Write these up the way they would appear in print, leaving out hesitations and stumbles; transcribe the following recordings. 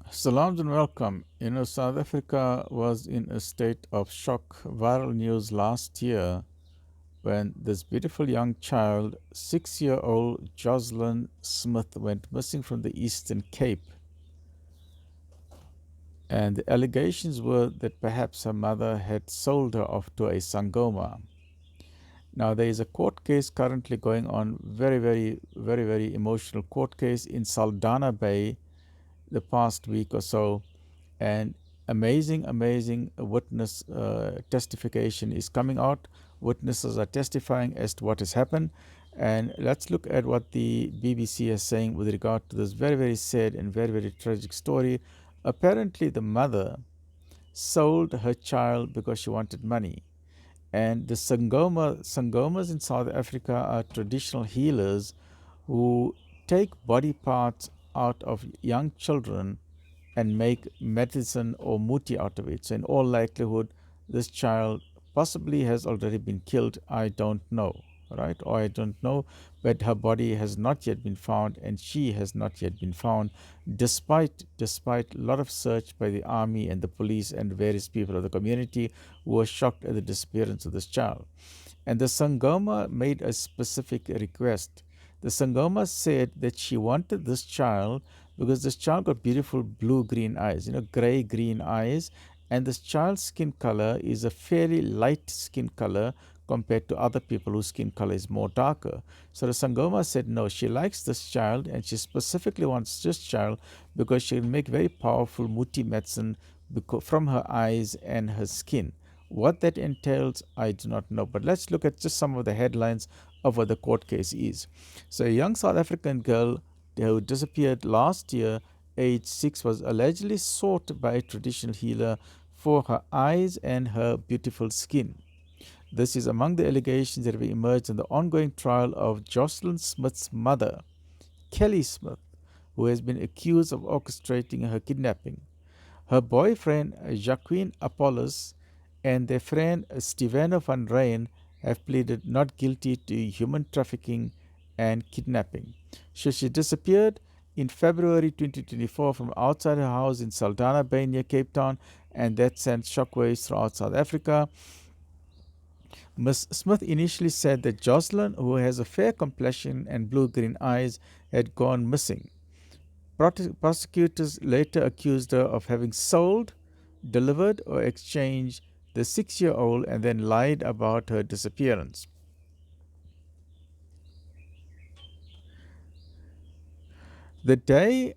Salam and welcome. South Africa was in a state of shock. Viral news last year when this beautiful young child, 6 year old Joshlin Smith, went missing from the Eastern Cape. And the allegations were that perhaps her mother had sold her off to a Sangoma. Now, there is a court case currently going on, very emotional court case in Saldahna Bay the past week or so, and amazing witness testification is coming out. Witnesses are testifying as to what has happened, and let's look at what the BBC is saying with regard to this very sad and very tragic story. Apparently the mother sold her child because she wanted money, and the sangomas in South Africa are traditional healers who take body parts out of young children and make medicine or muti out of it. So, in all likelihood, this child possibly has already been killed. I don't know, right? Or I don't know, but her body has not yet been found, and she has not yet been found, despite a lot of search by the army and the police and various people of the community who were shocked at the disappearance of this child. And the Sangoma made a specific request. The Sangoma said that she wanted this child because this child got beautiful blue green eyes, gray green eyes, and this child's skin color is a fairly light skin color compared to other people whose skin color is more darker. So the Sangoma said no, she likes this child and she specifically wants this child because she can make very powerful muti medicine from her eyes and her skin. What that entails, I do not know. But let's look at just some of the headlines of what the court case is. So, a young South African girl who disappeared last year, age 6, was allegedly sought by a traditional healer for her eyes and her beautiful skin. This is among the allegations that have emerged in the ongoing trial of Joshlin Smith's mother, Kelly Smith, who has been accused of orchestrating her kidnapping. Her boyfriend, Jacqueline Apollos, and their friend Steveno van Rijn have pleaded not guilty to human trafficking and kidnapping. So she disappeared in February 2024 from outside her house in Saldahna Bay near Cape Town, and that sent shockwaves throughout South Africa. Ms. Smith initially said that Joshlin, who has a fair complexion and blue-green eyes, had gone missing. Prosecutors later accused her of having sold, delivered, or exchanged the 6 year old and then lied about her disappearance. The day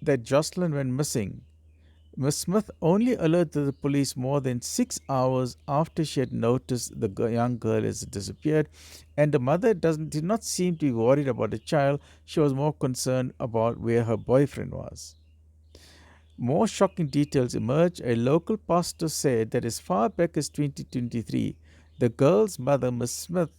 that Joshlin went missing, Ms. Smith only alerted the police more than 6 hours after she had noticed the young girl has disappeared, and the mother did not seem to be worried about the child. She was more concerned about where her boyfriend was. More shocking details emerged. A local pastor said that as far back as 2023, the girl's mother, Ms. Smith,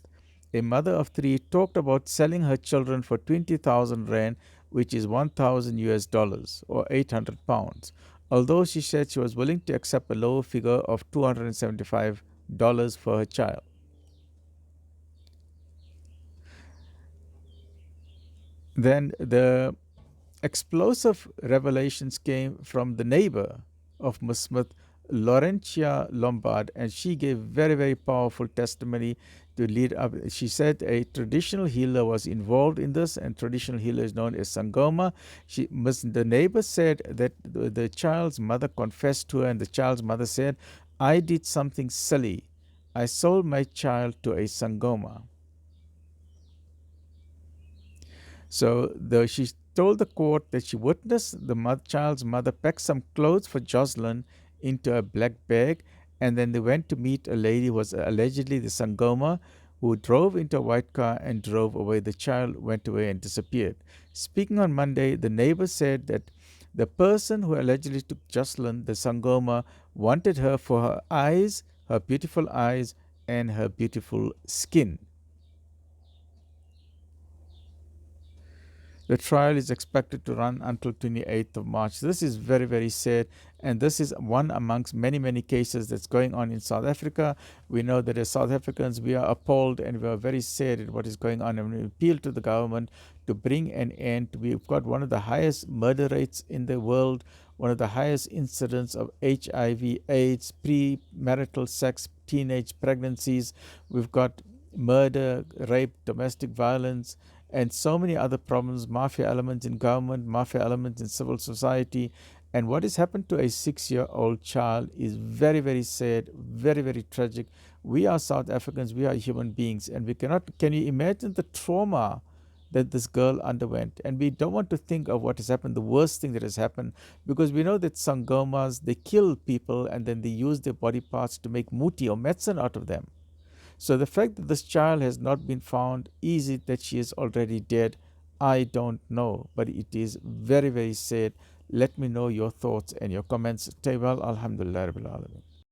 a mother of three, talked about selling her children for 20,000 rand, which is 1,000 US dollars or 800 pounds, although she said she was willing to accept a lower figure of $275 for her child. Then the explosive revelations came from the neighbor of Ms. Smith, Laurentia Lombard, and she gave very powerful testimony to lead up. She said a traditional healer was involved in this, and traditional healer is known as Sangoma. The neighbor said that the child's mother confessed to her, and the child's mother said, "I did something silly. I sold my child to a Sangoma." So she told the court that she witnessed the child's mother pack some clothes for Joshlin into a black bag, and then they went to meet a lady who was allegedly the Sangoma, who drove into a white car and drove away. The child went away and disappeared. Speaking on Monday, the neighbor said that the person who allegedly took Joshlin, the Sangoma, wanted her for her eyes, her beautiful eyes, and her beautiful skin. The trial is expected to run until 28th of March. This is very sad, and this is one amongst many cases that's going on in South Africa. We know that as South Africans, we are appalled and we are very sad at what is going on, and we appeal to the government to bring an end. We've got one of the highest murder rates in the world, one of the highest incidents of HIV, AIDS, premarital sex, teenage pregnancies. We've got murder, rape, domestic violence, and so many other problems, mafia elements in government, mafia elements in civil society. And what has happened to a 6-year-old child is very, very sad, very, very tragic. We are South Africans, we are human beings, and we cannot, can you imagine the trauma that this girl underwent? And we don't want to think of what has happened, the worst thing that has happened, because we know that Sangomas, they kill people and then they use their body parts to make muti or medicine out of them. So the fact that this child has not been found, is it that she is already dead? I don't know, but it is very, very sad. Let me know your thoughts and your comments. Taywal, Alhamdulillah Rabbil Alameen.